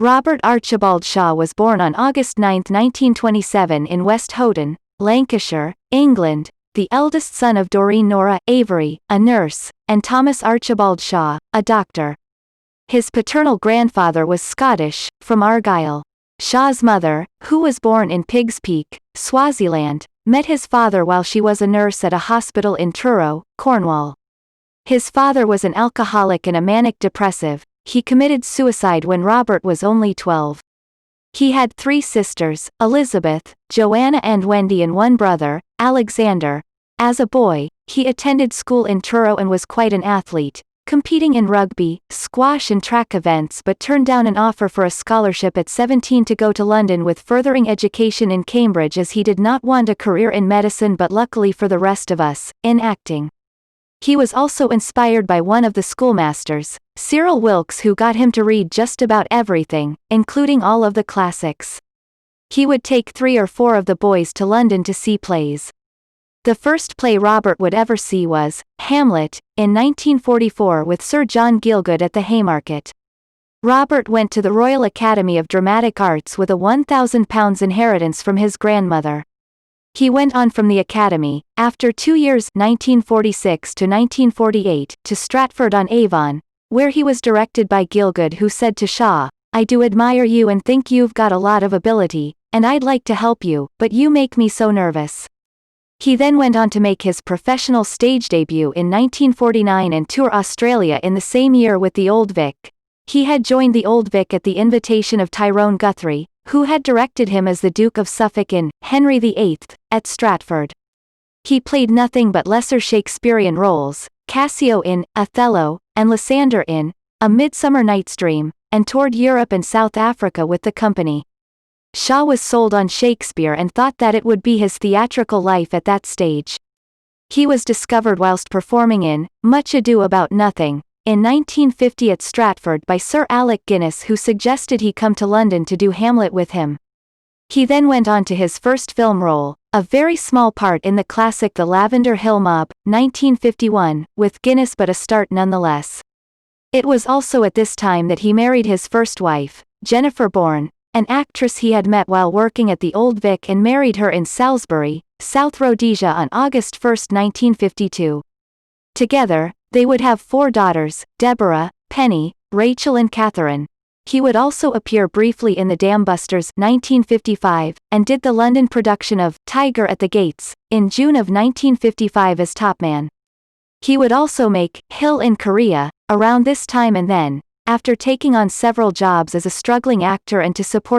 Robert Archibald Shaw was born on August 9, 1927 in West Houghton, Lancashire, England, the eldest son of Doreen Nora Avery, a nurse, and Thomas Archibald Shaw, a doctor. His paternal grandfather was Scottish, from Argyll. Shaw's mother, who was born in Pigs Peak, Swaziland, met his father while she was a nurse at a hospital in Truro, Cornwall. His father was an alcoholic and a manic depressive. He committed suicide when Robert was only 12. He had 3 sisters, Elizabeth, Joanna and Wendy, and one brother, Alexander. As a boy, he attended school in Truro and was quite an athlete, competing in rugby, squash and track events, but turned down an offer for a scholarship at 17 to go to London with furthering education in Cambridge, as he did not want a career in medicine but luckily for the rest of us, in acting. He was also inspired by one of the schoolmasters, Cyril Wilkes, who got him to read just about everything, including all of the classics. He would take 3 or 4 of the boys to London to see plays. The first play Robert would ever see was Hamlet, in 1944, with Sir John Gielgud at the Haymarket. Robert went to the Royal Academy of Dramatic Arts with a £1,000 inheritance from his grandmother. He went on from the Academy, after 2 years 1946 to 1948, to Stratford-on-Avon, where he was directed by Gielgud, who said to Shaw, "I do admire you and think you've got a lot of ability, and I'd like to help you, but you make me so nervous." He then went on to make his professional stage debut in 1949 and tour Australia in the same year with the Old Vic. He had joined the Old Vic at the invitation of Tyrone Guthrie, who had directed him as the Duke of Suffolk in Henry VIII, at Stratford. He played nothing but lesser Shakespearean roles, Cassio in Othello, and Lysander in A Midsummer Night's Dream, and toured Europe and South Africa with the company. Shaw was sold on Shakespeare and thought that it would be his theatrical life at that stage. He was discovered whilst performing in Much Ado About Nothing, in 1950 at Stratford, by Sir Alec Guinness, who suggested he come to London to do Hamlet with him. He then went on to his first film role, a very small part in the classic The Lavender Hill Mob, 1951, with Guinness, but a start nonetheless. It was also at this time that he married his first wife, Jennifer Bourne, an actress he had met while working at the Old Vic, and married her in Salisbury, South Rhodesia on August 1, 1952. Together, they would have 4 daughters, Deborah, Penny, Rachel and Catherine. He would also appear briefly in The Dam Busters, 1955, and did the London production of Tiger at the Gates, in June of 1955 as Topman. He would also make Hill in Korea, around this time, and then, after taking on several jobs as a struggling actor and to support